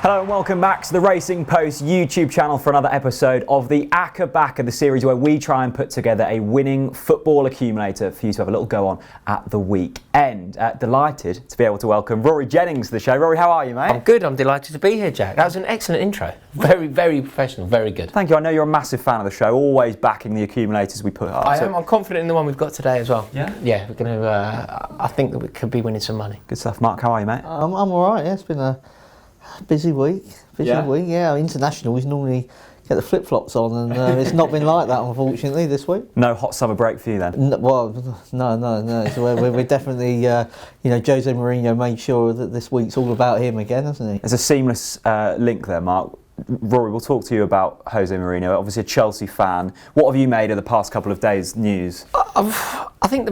Hello and welcome back to the Racing Post YouTube channel for another episode of the Acca Backer, the series where we try and put together a winning football accumulator for you to have a little go on at the weekend. Delighted to be able to welcome Rory Jennings to the show. Rory, how are you, mate? I'm good, I'm delighted to be here, Jack. That was an excellent intro. Very, very professional, very good. Thank you. I know you're a massive fan of the show, always backing the accumulators we put up. I'm confident in the one we've got today as well. Yeah? Yeah, we're going to, I think that we could be winning some money. Good stuff. Mark, how are you, mate? I'm all right, yeah. It's been a busy week. Yeah. Internationals normally get the flip-flops on, and it's not been like that, unfortunately, this week. No hot summer break for you then? No. So we're definitely, Jose Mourinho made sure that this week's all about him again, hasn't he? There's a seamless link there, Mark. Rory, we'll talk to you about Jose Mourinho, obviously a Chelsea fan. What have you made of the past couple of days' news? I think,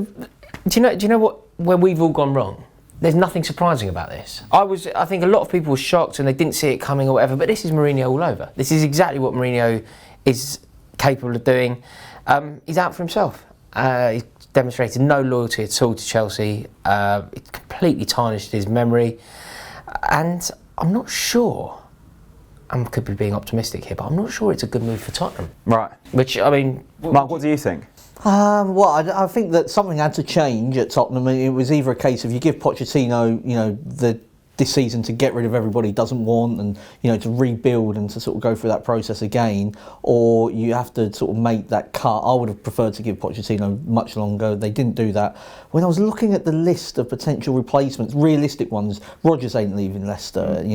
do you know what? Where we've all gone wrong? There's nothing surprising about this. I think a lot of people were shocked and they didn't see it coming or whatever, but this is Mourinho all over. This is exactly what Mourinho is capable of doing. He's out for himself. He's demonstrated no loyalty at all to Chelsea. It completely tarnished his memory. And I'm not sure, I could be being optimistic here, but I'm not sure it's a good move for Tottenham. Right. Which, I mean... Mark, what do you think? I think that something had to change at Tottenham. It was either a case of you give Pochettino, this season to get rid of everybody he doesn't want and, to rebuild and to sort of go through that process again, or you have to sort of make that cut. I would have preferred to give Pochettino much longer. They didn't do that. When I was looking at the list of potential replacements, realistic ones, Rodgers ain't leaving Leicester, at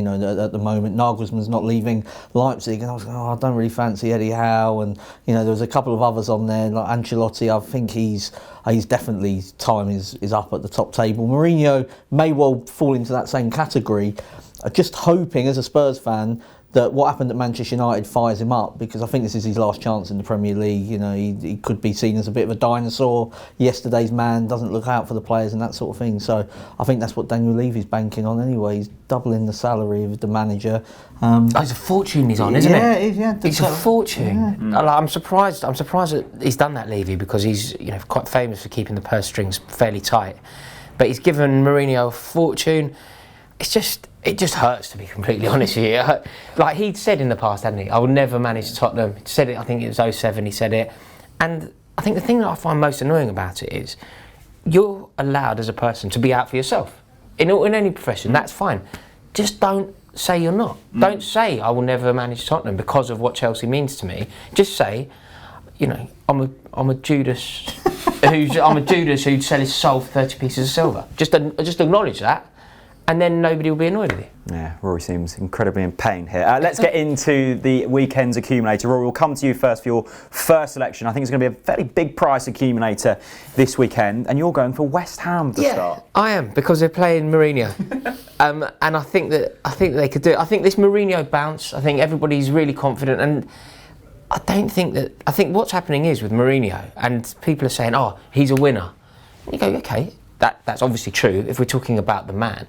the moment. Nagelsmann's not leaving Leipzig, and I was like, I don't really fancy Eddie Howe, and, there was a couple of others on there, like Ancelotti. I think he's definitely, time is up at the top table. Mourinho may well fall into that same category. Just hoping, as a Spurs fan, that what happened at Manchester United fires him up, because I think this is his last chance in the Premier League. He could be seen as a bit of a dinosaur, yesterday's man, doesn't look out for the players and that sort of thing. So I think that's what Daniel Levy's banking on anyway. He's doubling the salary of the manager. It's a fortune he's on, isn't it? Yeah, it's a fortune. Yeah. I'm surprised that he's done that, Levy, because he's quite famous for keeping the purse strings fairly tight. But he's given Mourinho a fortune. It just hurts, to be completely honest with you. Like he'd said in the past, hadn't he? I will never manage Tottenham. He said it, I think it was 2007 he said it. And I think the thing that I find most annoying about it is you're allowed as a person to be out for yourself. In any profession, that's fine. Just don't say you're not. Don't say I will never manage Tottenham because of what Chelsea means to me. Just say, I'm a Judas who'd sell his soul for 30 pieces of silver. Just acknowledge that. And then nobody will be annoyed with you. Yeah, Rory seems incredibly in pain here. Let's get into the weekend's accumulator. Rory, we'll come to you first for your first selection. I think it's going to be a fairly big price accumulator this weekend, and you're going for West Ham to start. I am, because they're playing Mourinho, and I think that they could do it. I think this Mourinho bounce. I think everybody's really confident, and I think what's happening is with Mourinho, and people are saying, "Oh, he's a winner." And you go, "Okay, that's obviously true if we're talking about the man."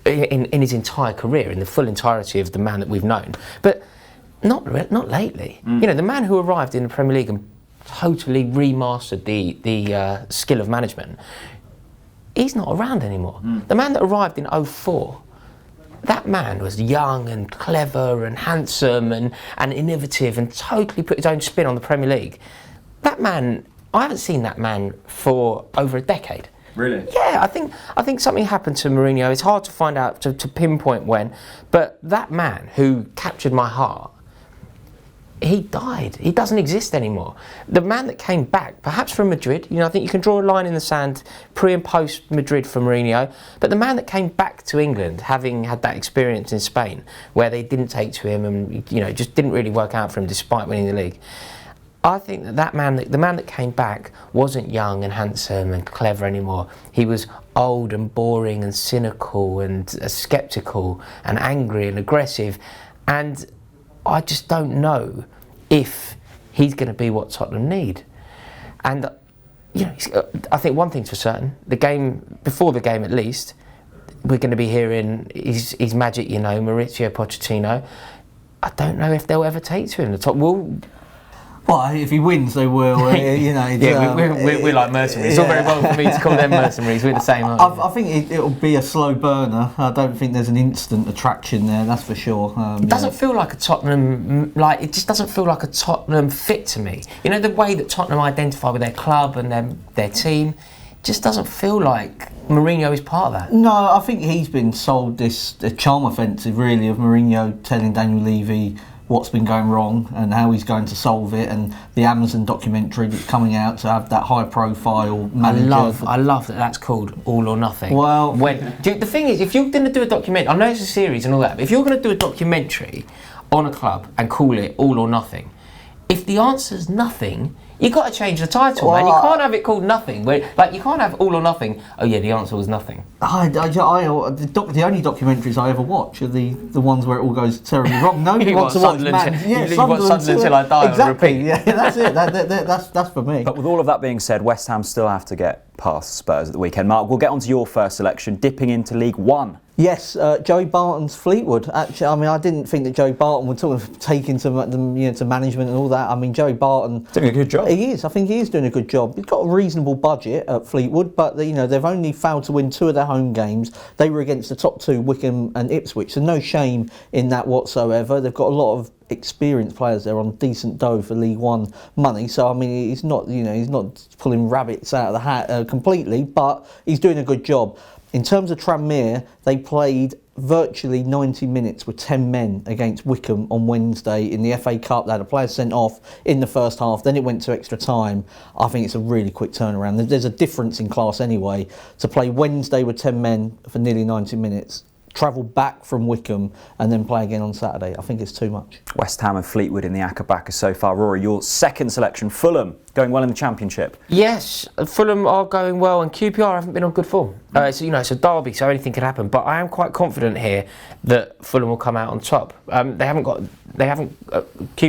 In his entire career, in the full entirety of the man that we've known, but not lately. The man who arrived in the Premier League and totally remastered the skill of management, he's not around anymore. The man that arrived in 2004, that man was young and clever and handsome and innovative and totally put his own spin on the Premier League. That man, I haven't seen that man for over a decade. Really? Yeah, I think something happened to Mourinho. It's hard to find out, to pinpoint when, but that man who captured my heart, he died. He doesn't exist anymore. The man that came back, perhaps from Madrid, I think you can draw a line in the sand pre and post Madrid for Mourinho, but the man that came back to England, having had that experience in Spain, where they didn't take to him and just didn't really work out for him despite winning the league. I think the man that came back wasn't young and handsome and clever anymore. He was old and boring and cynical and sceptical and angry and aggressive. And I just don't know if he's going to be what Tottenham need. And I think one thing's for certain: before the game at least, we're going to be hearing his magic. Mauricio Pochettino. I don't know if they'll ever take to him. The top will. Well, if he wins, they will. You know, we're like mercenaries. It's all very well for me to call them mercenaries. We're the same, aren't we? I think it'll be a slow burner. I don't think there's an instant attraction there. That's for sure. It doesn't feel like a Tottenham. It just doesn't feel like a Tottenham fit to me. You know, the way that Tottenham identify with their club and their team, just doesn't feel like Mourinho is part of that. No, I think he's been sold this charm offensive, really, of Mourinho telling Daniel Levy what's been going wrong and how he's going to solve it, and the Amazon documentary that's coming out to have that high-profile manager. I love that that's called All or Nothing. Well, the thing is, if you're going to do a documentary, I know it's a series and all that, but if you're going to do a documentary on a club and call it All or Nothing, if the answer's nothing, you've got to change the title, man. You can't have it called Nothing. You can't have All or Nothing. Oh yeah, the answer was nothing. The only documentaries I ever watch are the ones where it all goes terribly wrong. Nobody wants to watch Sunderland Till I Die. Exactly. Yeah, that's it. That's for me. But with all of that being said, West Ham still have to get past Spurs at the weekend. Mark, we'll get on to your first selection, dipping into League One. Yes, Joey Barton's Fleetwood. Actually, I mean, I didn't think that Joey Barton would sort of take into to management and all that. I mean, Joey Barton doing a good job. He is. I think he is doing a good job. He's got a reasonable budget at Fleetwood, but they've only failed to win 2 of their home games. They were against the top 2, Wickham and Ipswich, so no shame in that whatsoever. They've got a lot of experienced players there on decent dough for League One money. So I mean, he's not pulling rabbits out of the hat completely, but he's doing a good job. In terms of Tranmere, they played virtually 90 minutes with 10 men against Wickham on Wednesday in the FA Cup. They had a player sent off in the first half, then it went to extra time. I think it's a really quick turnaround. There's a difference in class anyway to play Wednesday with 10 men for nearly 90 minutes, travel back from Wickham and then play again on Saturday. I think it's too much. West Ham and Fleetwood in the Acca Backer so far. Rory, your second selection, Fulham, going well in the Championship. Yes, Fulham are going well, and QPR haven't been on good form. It's a derby, so anything can happen. But I am quite confident here that Fulham will come out on top. QPR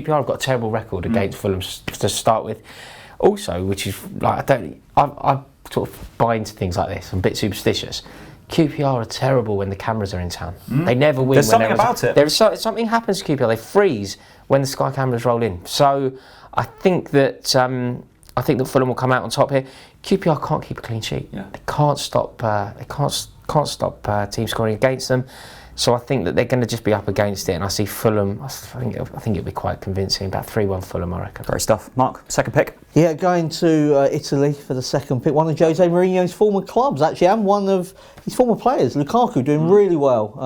have got a terrible record against Fulham to start with. Also, which is I sort of buy into things like this. I'm a bit superstitious. QPR are terrible when the cameras are in town. They never win. There's something about it. Something happens to QPR. They freeze when the Sky cameras roll in. So I think that Fulham will come out on top here. QPR can't keep a clean sheet. Yeah. They can't stop. They can't stop teams scoring against them. So I think that they're going to just be up against it, and I see Fulham. I think it'll be quite convincing. About 3-1 Fulham, I reckon. Great stuff. Mark, second pick. Yeah, going to Italy for the second pick. One of Jose Mourinho's former clubs, actually, and one of his former players, Lukaku, doing really well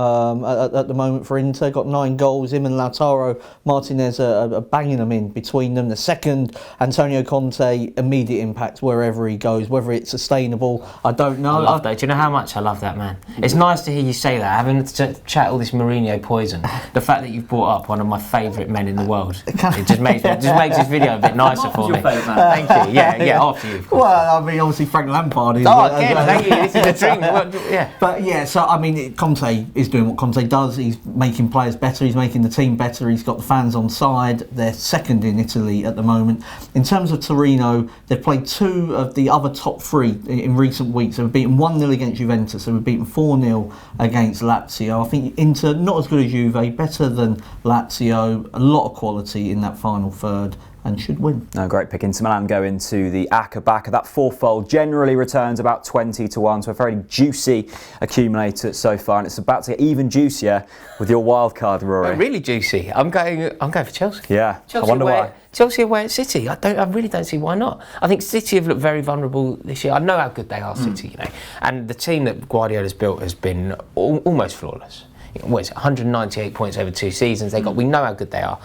at the moment for Inter. Got 9 goals. Him and Lautaro Martinez are banging them in between them. The second, Antonio Conte, immediate impact wherever he goes. Whether it's sustainable, I don't know. I love that. Do you know how much I love that man? It's nice to hear you say that. Having to chat all this Mourinho poison. The fact that you've brought up one of my favourite men in the world, it just makes this video a bit nicer for me. Thank you. Yeah, after you. Well, I mean, obviously Frank Lampard is. Thank you. This is a dream. Yeah. But yeah, so I mean, Conte is doing what Conte does. He's making players better. He's making the team better. He's got the fans on side. They're second in Italy at the moment. In terms of Torino, they've played 2 of the other top 3 in recent weeks. They've beaten 1-0 against Juventus. They've beaten 4-0 against Lazio. I think Inter not as good as Juve, better than Lazio. A lot of quality in that final third, and should win. No, great pick. Inter Milan go into the Acca Backer. That fourfold generally returns about 20-1, so a very juicy accumulator so far, and it's about to get even juicier with your wild card, Rory. Really juicy. I'm going for Chelsea. Yeah, Chelsea I wonder why. Chelsea away at City. I really don't see why not. I think City have looked very vulnerable this year. I know how good they are, City, and the team that Guardiola's built has been almost flawless. What is it, 198 points over 2 seasons. We know how good they are,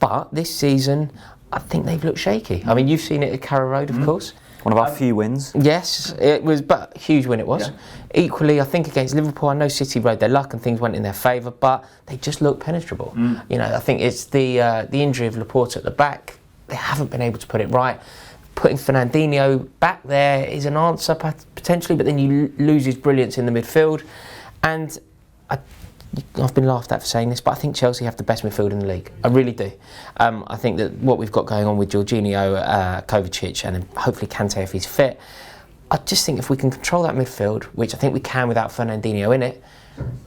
but this season I think they've looked shaky. I mean, you've seen it at Carrow Road, of course. One of our few wins. Yes, it was, but a huge win it was. Yeah. Equally, I think against Liverpool, I know City rode their luck and things went in their favour, but they just look penetrable. I think it's the injury of Laporte at the back. They haven't been able to put it right. Putting Fernandinho back there is an answer potentially, but then you lose his brilliance in the midfield. And I've been laughed at for saying this, but I think Chelsea have the best midfield in the league. I really do. I think that what we've got going on with Jorginho, Kovacic, and then hopefully Kante if he's fit, I just think if we can control that midfield, which I think we can without Fernandinho in it,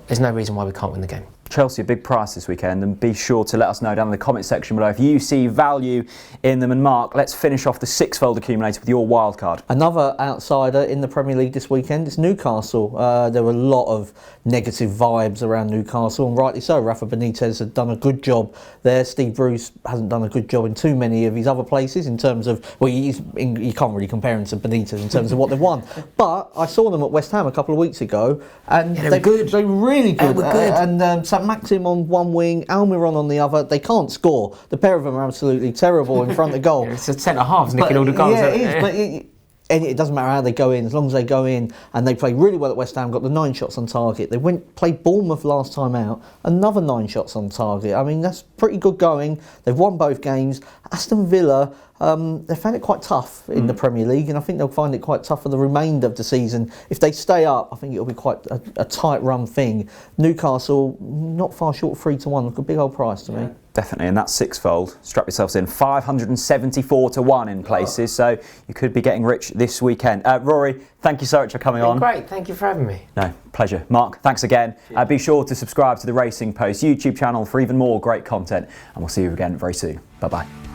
there's no reason why we can't win the game. Chelsea a big price this weekend, and be sure to let us know down in the comment section below if you see value in them. And Mark, let's finish off the six-fold accumulator with your wild card. Another outsider in the Premier League this weekend is Newcastle. There were a lot of negative vibes around Newcastle, and rightly so. Rafa Benitez had done a good job there. Steve Bruce hasn't done a good job in too many of his other places in terms of, well, you can't really compare him to Benitez in terms of what they've won. But I saw them at West Ham a couple of weeks ago, and they were good. They were really good. They were good. And St Maxim on one wing, Almiron on the other. They can't score. The pair of them are absolutely terrible in front of the goal. It's a centre halves nicking all the goals. Yeah, it is. But it doesn't matter how they go in, as long as they go in. And they played really well at West Ham. Got the 9 shots on target. They played Bournemouth last time out. Another 9 shots on target. I mean, that's pretty good going. They've won both games. Aston Villa, they found it quite tough in the Premier League, and I think they'll find it quite tough for the remainder of the season. If they stay up, I think it'll be quite a tight run thing. Newcastle, not far short of 3-1. Look, a big old price to me. Definitely, and that's six-fold. Strap yourselves in. 574-1 in places, so you could be getting rich this weekend. Rory, thank you so much for coming on. Great, thank you for having me. No, pleasure. Mark, thanks again. Be sure to subscribe to the Racing Post YouTube channel for even more great content, and we'll see you again very soon. Bye-bye.